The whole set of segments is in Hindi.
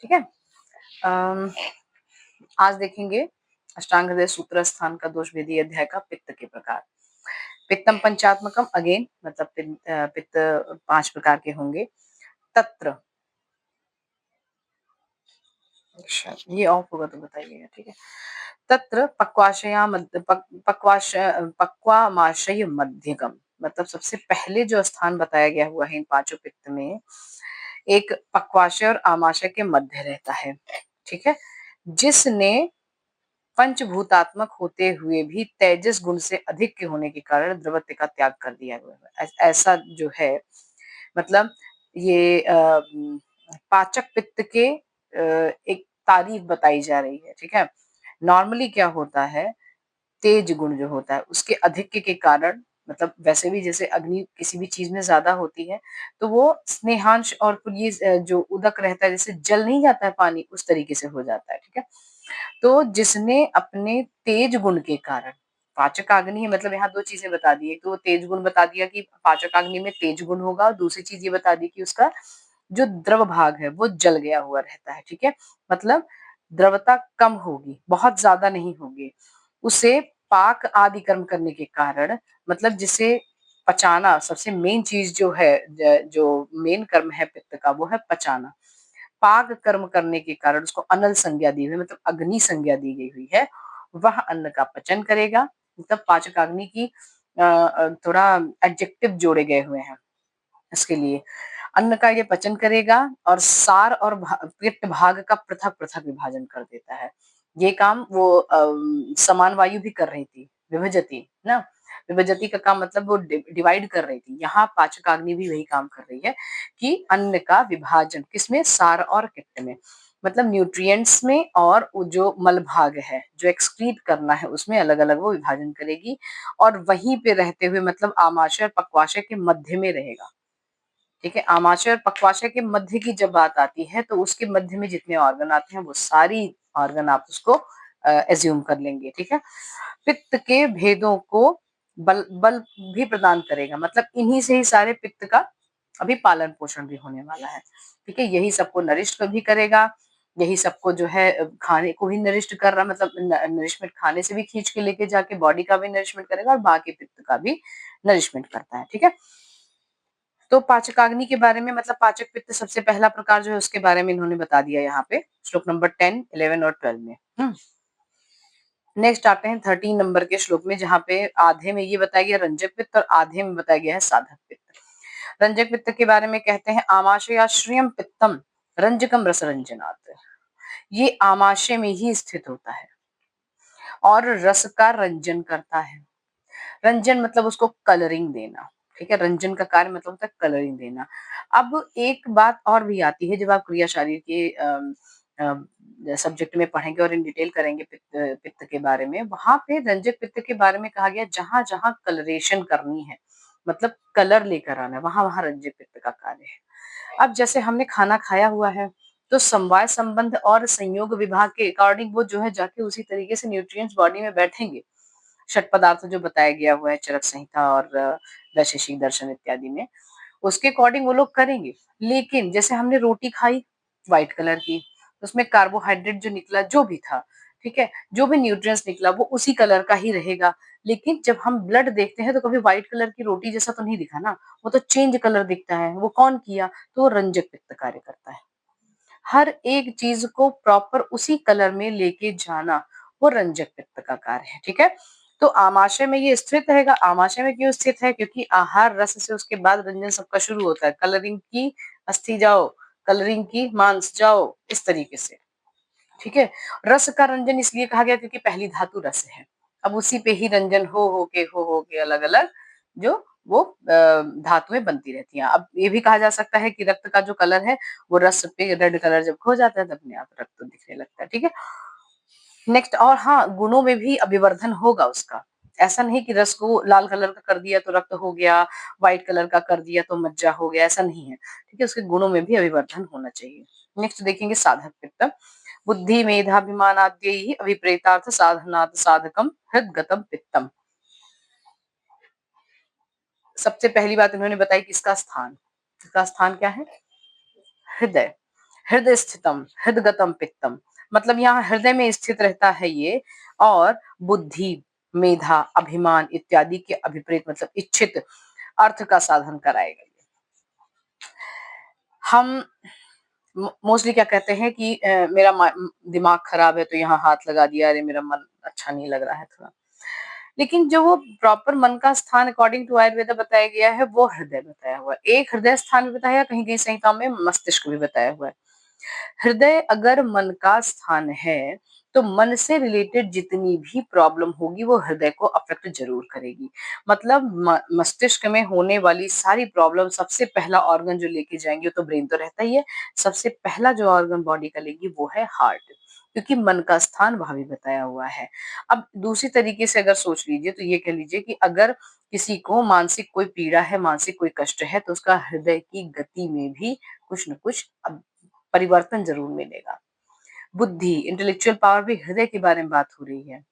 ठीक है। अम, आज देखेंगे अष्टांग हृदय सूत्र स्थान का दोष भेदी अध्याय का पित्त के प्रकार। पित्तम पंचात्मकम, अगेन मतलब पित्त 5 प्रकार के होंगे। तत्र, अच्छा ये ऑफ होगा तो बताइएगा, ठीक है। तत्र पक्वाशया पक्वामाशय मध्यगम, मतलब सबसे पहले जो स्थान बताया गया हुआ है इन पांचों पित्त में, एक पक्वाशय और आमाशय के मध्य रहता है, ठीक है। जिसने पंचभूतात्मक होते हुए भी तेजस गुण से अधिक के होने के कारण द्रवत्व का त्याग कर दिया गया है। ऐसा जो है, मतलब ये पाचक पित्त के एक तारीफ बताई जा रही है, ठीक है। नॉर्मली क्या होता है, तेज गुण जो होता है उसके अधिक्य के कारण, मतलब वैसे भी जैसे अग्नि किसी भी चीज में ज्यादा होती है तो वो स्नेहांश और फिर ये जो उदक रहता है, जैसे जल नहीं जाता है पानी, उस तरीके से हो जाता है, ठीक है। तो जिसने अपने तेज गुण के कारण, पाचकाग्नि है, मतलब यहाँ दो चीजें बता दी, एक तो वो तेज गुण बता दिया कि पाचकाग्नि में तेज गुण होगा, और दूसरी चीज ये बता दी कि उसका जो द्रव भाग है वो जल गया हुआ रहता है, ठीक है। मतलब द्रवता कम होगी, बहुत ज्यादा नहीं होगी। उसे पाक आदि कर्म करने के कारण, मतलब जिसे पचाना, सबसे मेन चीज जो है, जो मेन कर्म है पित्त का, वो है पचाना। पाक कर्म करने के कारण उसको अनल संज्ञा दी हुई, मतलब अग्नि संज्ञा दी गई हुई है। वह अन्न का पचन करेगा, मतलब पाचकाग्नि की थोड़ा एडजेक्टिव जोड़े गए हुए हैं इसके लिए। अन्न का ये पचन करेगा और सार और पित्त भाग का पृथक पृथक विभाजन कर देता है। ये काम वो समान वायु भी कर रही थी, विभजती ना, विभजती का काम मतलब वो डिवाइड कर रही थी। यहाँ पाचकाग्नि भी वही काम कर रही है कि अन्न का विभाजन किसमें, सार और पित्त में, मतलब न्यूट्रिएंट्स में, और जो मल भाग है जो एक्सक्रीट करना है उसमें अलग अलग वो विभाजन करेगी, और वहीं पे रहते हुए, मतलब आमाशय और पक्वाशय के मध्य में रहेगा, ठीक है। आमाशय और पक्वाशय के मध्य की जब बात आती है तो उसके मध्य में जितने ऑर्गन आते हैं वो सारी ऑर्गन आप उसको एज्यूम कर लेंगे, ठीक है। पित्त के भेदों को बल बल भी प्रदान करेगा, मतलब इन्हीं से ही सारे पित्त का अभी पालन पोषण भी होने वाला है, ठीक है। यही सबको नरिष्ट भी करेगा, यही सबको जो है खाने को भी नरिष्ट कर रहा, मतलब नरिशमेंट खाने से भी खींच के लेके जाके बॉडी का भी नरिशमेंट करेगा और बाकी पित्त का भी नरिशमेंट करता है, ठीक है। तो पाचकाग्नि के बारे में, मतलब पाचक पित्त सबसे पहला प्रकार जो है उसके बारे में इन्होंने बता दिया यहाँ पे श्लोक नंबर 10, 11 और 12 में। नेक्स्ट आते हैं 13 नंबर के श्लोक में, जहाँ पे आधे में ये बताया गया रंजक पित्त और आधे में बताया गया है साधक पित्त। रंजक पित्त के बारे में कहते हैं आमाशयाश्रियम पित्तम रंजकम रस रंजनात्। ये आमाशय में ही स्थित होता है और रस का रंजन करता है। रंजन मतलब उसको कलरिंग देना, ठीक है। रंजन का कार्य मतलब होता है कलरिंग देना। अब एक बात और भी आती है, जब आप क्रिया शारीर के सब्जेक्ट में पढ़ेंगे और इन डिटेल करेंगे पित्त के बारे में, वहां पे रंजक पित्त के बारे में कहा गया जहां जहां कलरेशन करनी है, मतलब कलर लेकर आना है, वहां वहां रंजक पित्त का कार्य है। अब जैसे हमने खाना खाया हुआ है तो समवाय संबंध और संयोग विभाग के अकॉर्डिंग वो जो है जाके उसी तरीके से न्यूट्रिएंट्स बॉडी में बैठेंगे। षट पदार्थ जो बताया गया हुआ है चरक संहिता और वैशेषिक दर्शन इत्यादि में, उसके अकॉर्डिंग वो लोग करेंगे। लेकिन जैसे हमने रोटी खाई व्हाइट कलर की, उसमें कार्बोहाइड्रेट जो निकला जो भी था, ठीक है, जो भी न्यूट्रिएंट्स निकला वो उसी कलर का ही रहेगा। लेकिन जब हम ब्लड देखते हैं तो कभी व्हाइट कलर की रोटी जैसा तो नहीं दिखा ना, वो तो चेंज कलर दिखता है। वो कौन किया, तो वो रंजक पित्त कार्य करता है। हर एक चीज को प्रॉपर उसी कलर में लेके जाना, वो रंजक पित्त का कार्य है, ठीक है। तो आमाशय में ये स्थित रहेगा। आमाशय में क्यों स्थित है, क्योंकि आहार रस से उसके बाद रंजन सबका शुरू होता है। कलरिंग की अस्थि जाओ, कलरिंग की मांस जाओ, इस तरीके से, ठीक है। रस का रंजन इसलिए कहा गया क्योंकि पहली धातु रस है। अब उसी पे ही रंजन हो के अलग अलग जो वो धातुएं बनती रहती हैं। अब ये भी कहा जा सकता है कि रक्त का जो कलर है वो रस पे रेड कलर जब खो जाता है तो अपने आप रक्त दिखने लगता है, ठीक है। नेक्स्ट, और हाँ, गुणों में भी अभिवर्धन होगा उसका। ऐसा नहीं कि रस को लाल कलर का कर दिया तो रक्त हो गया, व्हाइट कलर का कर दिया तो मज्जा हो गया, ऐसा नहीं है, ठीक है। उसके गुणों में भी अभिवर्धन होना चाहिए। नेक्स्ट देखेंगे साधक पित्त। बुद्धि मेधाभिमानाद्यैः अभिप्रेतार्थ साधनात् साधकम हृदगतम पित्तम। सबसे पहली बात इन्होंने बताई कि इसका स्थान क्या है, हृदय। हृदय स्थितम हृदगतम पित्तम, मतलब यहाँ हृदय में स्थित रहता है ये, और बुद्धि, मेधा, अभिमान इत्यादि के अभिप्रेत मतलब इच्छित अर्थ का साधन कराएगा। हम मोस्टली क्या कहते हैं कि मेरा दिमाग खराब है तो यहाँ हाथ लगा दिया, अरे मेरा मन अच्छा नहीं लग रहा है थोड़ा। लेकिन जो वो प्रॉपर मन का स्थान अकॉर्डिंग टू आयुर्वेदा बताया गया है वो हृदय बताया हुआ है। एक हृदय स्थान भी बताया, कहीं कहीं संहिताओं में मस्तिष्क भी बताया हुआ है। हृदय अगर मन का स्थान है तो मन से रिलेटेड जितनी भी प्रॉब्लम होगी वो हृदय को अफेक्ट जरूर करेगी। मतलब मस्तिष्क में होने वाली सारी प्रॉब्लम सबसे पहला ऑर्गन जो लेके जाएंगे, तो ब्रेन तो रहता ही है, सबसे पहला जो ऑर्गन बॉडी का लेगी वो है हार्ट, क्योंकि मन का स्थान वहां भी बताया हुआ है। अब दूसरी तरीके से अगर सोच लीजिए तो ये कह लीजिए कि अगर किसी को मानसिक कोई पीड़ा है, मानसिक कोई कष्ट है, तो उसका हृदय की गति में भी कुछ न कुछ परिवर्तन जरूर मिलेगा। बुद्धि, इंटेलेक्चुअल पावर भी हृदय के बारे में बात हो रही है।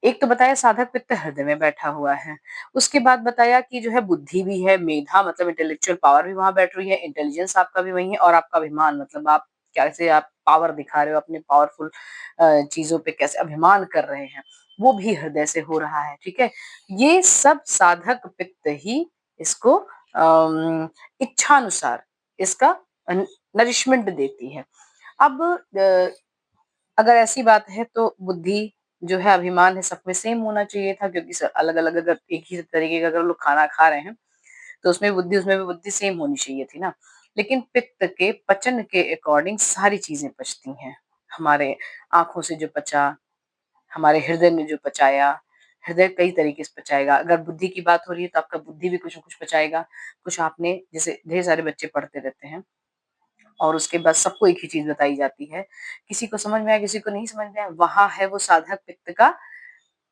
एक तो बताया साधक पित्त हृदय में बैठा हुआ है, उसके बाद बताया कि जो है बुद्धि भी है, मेधा मतलब इंटेलेक्चुअल पावर भी वहां बैठ रही है, इंटेलिजेंस आपका भी वही है, और आपका अभिमान मतलब आप कैसे आप पावर दिखा रहे हो, अपने पावरफुल चीजों पे कैसे अभिमान कर रहे हैं, वो भी हृदय से हो रहा है। ठीक है, ये सब साधक पित्त ही इसको इच्छानुसार इसका नरिशमेंट देती है। अब अगर ऐसी बात है तो बुद्धि जो है, अभिमान है, सब में सेम होना चाहिए था, क्योंकि अलग अलग अगर एक ही तरीके का अगर लोग खाना खा रहे हैं तो उसमें भी बुद्धि सेम होनी चाहिए थी ना। लेकिन पित्त के पचन के अकॉर्डिंग सारी चीजें पचती हैं। हमारे आंखों से जो पचा, हमारे हृदय ने जो पचाया, हृदय कई तरीके से पचाएगा। अगर बुद्धि की बात हो रही है तो आपका बुद्धि भी कुछ न कुछ पचाएगा। कुछ आपने, जैसे ढेर सारे बच्चे पढ़ते रहते हैं और उसके बाद सबको एक ही चीज बताई जाती है, किसी को समझ में आया किसी को नहीं समझ में आया, वहां है वो साधक पित्त का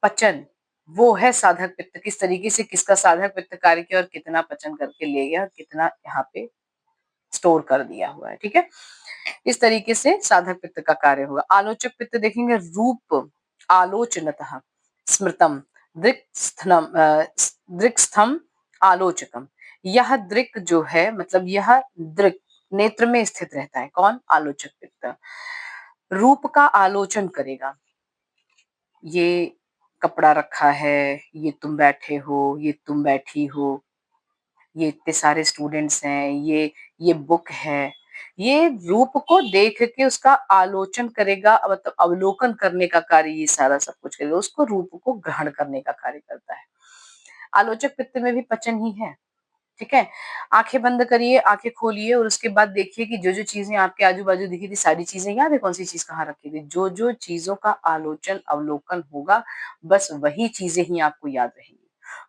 पचन। वो है साधक पित्त, किस तरीके से किसका साधक पित्त कार्य किया और कितना पचन करके ले गया और कितना यहाँ पे स्टोर कर दिया हुआ है। ठीक है, इस तरीके से साधक पित्त का कार्य होगा। आलोचक पित्त देखेंगे, रूप आलोचनतः स्मृतम दृक्स्थनम दृक्स्थम आलोचकम। यह दृक जो है मतलब यह दृक नेत्र में स्थित रहता है, कौन? आलोचक पित्त। रूप का आलोचन करेगा, ये कपड़ा रखा है, ये तुम बैठे हो, ये तुम बैठी हो, ये इतने सारे स्टूडेंट्स हैं, ये बुक है, ये रूप को देख के उसका आलोचन करेगा, मतलब अवलोकन करने का कार्य ये सारा सब कुछ करेगा, उसको रूप को ग्रहण करने का कार्य करता है। आलोचक पित्त में भी पचन ही है। ठीक है, आंखें बंद करिए, आंखें खोलिए और उसके बाद देखिए कि जो जो चीजें आपके आजू बाजू दिखी थी, सारी चीजें याद है कौन सी चीज कहाँ रखी थी? जो जो चीजों का आलोचन अवलोकन होगा, बस वही चीजें ही आपको याद रहेंगी।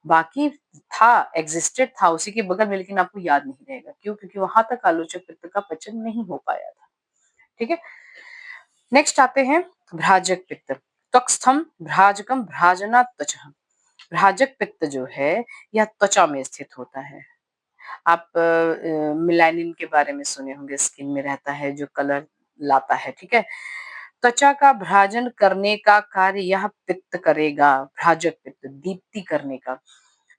बाकी था, एग्जिस्टेड था उसी के बगल में, लेकिन आपको याद नहीं रहेगा। क्यों? क्योंकि वहां तक आलोचक पित्त का पचन नहीं हो पाया था। ठीक है, नेक्स्ट आते हैं भ्राजक पित्त। त्वक्स्थम भ्राजकम भ्राजना त्वचा। भ्राजक पित्त जो है यह त्वचा में स्थित होता है। आप मिलानिन के बारे में सुने होंगे, स्किन में रहता है जो कलर लाता है। ठीक है, त्वचा का भ्राजन करने का कार्य यह पित्त करेगा। भ्राजक पित्त दीप्ति करने का।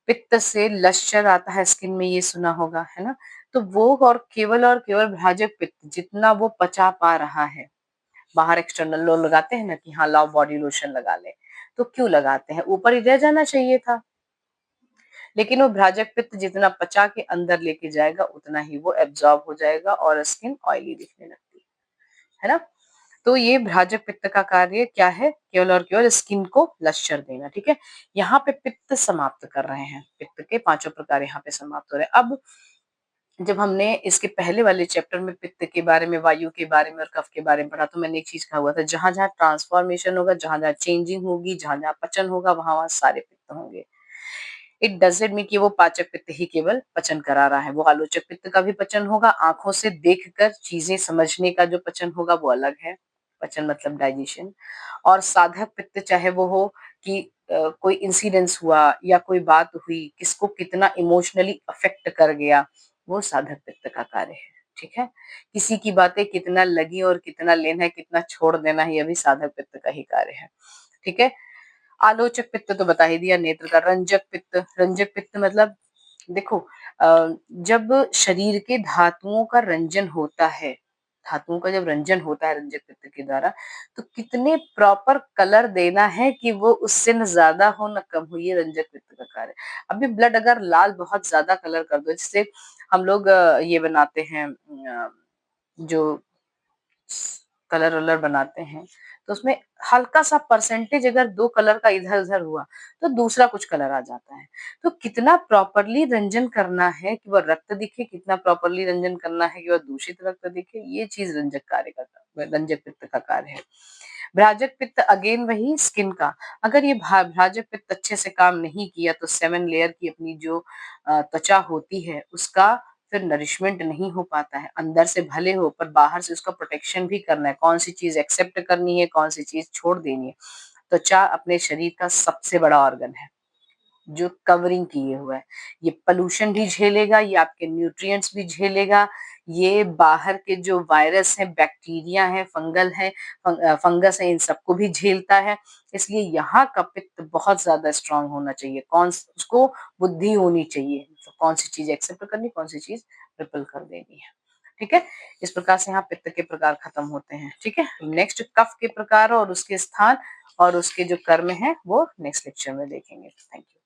पित्त से लश्चर आता है स्किन में, ये सुना होगा, है ना? तो वो और केवल भ्राजक पित्त जितना वो पचा पा रहा है। बाहर एक्सटर्नल लोग लगाते हैं ना कि हाँ लाओ बॉडी लोशन लगा ले, तो क्यों लगाते हैं? ऊपर ही रह जाना चाहिए था। लेकिन वो भ्राजक पित्त जितना पचा के अंदर लेके जाएगा उतना ही वो एब्जॉर्ब हो जाएगा और स्किन ऑयली दिखने लगती है ना। तो ये भ्राजक पित्त का कार्य क्या है? केवल और केवल स्किन को लश्चर देना। ठीक है, यहाँ पे पित्त समाप्त कर रहे हैं, पित्त के पांचों प्रकार यहाँ पे समाप्त हो रहे हैं। अब जब हमने इसके पहले वाले चैप्टर में पित्त के बारे में, वायु के बारे में और कफ के बारे में पढ़ा, तो मैंने एक चीज कहा हुआ था, जहां जहां ट्रांसफॉर्मेशन होगा, जहां जहां चेंजिंग होगी, जहां जहां पचन होगा, वहां वहां सारे पित्त होंगे। इट डजंट मीन कि वो पाचक पित्त ही केवल पचन करा रहा है, वो आलोचक पित्त का भी पचन होगा। आंखों से देखकर चीजें समझने का जो पचन होगा वो अलग है, पचन मतलब डाइजेशन। और साधक पित्त चाहे वो हो कि कोई इंसिडेंस हुआ या कोई बात हुई, किसको कितना इमोशनली अफेक्ट कर गया, वो साधक पित्त का कार्य है। ठीक है, किसी की बातें कितना लगी और कितना लेना है, कितना छोड़ देना है, यह भी साधक पित्त का ही कार्य है। ठीक है, आलोचक पित्त तो बता ही दिया, नेत्र का। रंजक पित्त, रंजक पित्त मतलब देखो, जब शरीर के धातुओं का रंजन होता है धातुओं का जब रंजन होता है रंजक पित्त के द्वारा, तो कितने प्रॉपर कलर देना है कि वो उससे न ज़्यादा हो न कम हो, ये रंजक पित्त का कार्य है। अभी ब्लड अगर लाल बहुत ज़्यादा कलर कर दो, जिससे हम लोग ये बनाते हैं जो कलर-वलर बनाते हैं, तो उसमें हल्का-सा परसेंटेज अगर 2 कलर का इधर-उधर हुआ, तो दूसरा कुछ कलर आ जाता है। तो कितना प्रॉपरली रंजन करना है कि वो रक्त दिखे, कितना प्रॉपरली रंजन करना है कि वो दूषित रक्त दिखे, ये चीज़ रंजक पित्त का कार्य है। भ्राजक पित्त अगेन वही स्किन का, अगर ये भ्राजक पित्त अच्छे से काम नहीं किया तो 7 लेयर की अपनी जो त्वचा होती है, उसका फिर नरिशमेंट नहीं हो पाता है। अंदर से भले हो पर बाहर से उसका प्रोटेक्शन भी करना है, कौन-सी चीज़ एक्सेप्ट करनी है, कौन-सी चीज़ छोड़ देनी है। त्वचा अपने शरीर का सबसे बड़ा ऑर्गन है, जो कवरिंग किए हुआ है। ये पॉल्यूशन भी झेलेगा, ये आपके न्यूट्रिएंट्स भी झेलेगा, ये बाहर के जो वायरस हैं, बैक्टीरिया हैं, फंगस है, इन सबको भी झेलता है। इसलिए यहाँ का पित्त बहुत ज़्यादा स्ट्रॉन्ग होना चाहिए। उसको बुद्धि होनी चाहिए, तो कौन-सी चीज़ एक्सेप्ट करनी, कौन-सी चीज़ रिपेल कर देनी है। ठीक है? इस प्रकार से यहाँ पित्त के प्रकार खत्म होते हैं। ठीक है? नेक्स्ट कफ के प्रकार और उसके स्थान और उसके जो कर्म हैं, वो नेक्स्ट लेक्चर में देखेंगे। Thank you.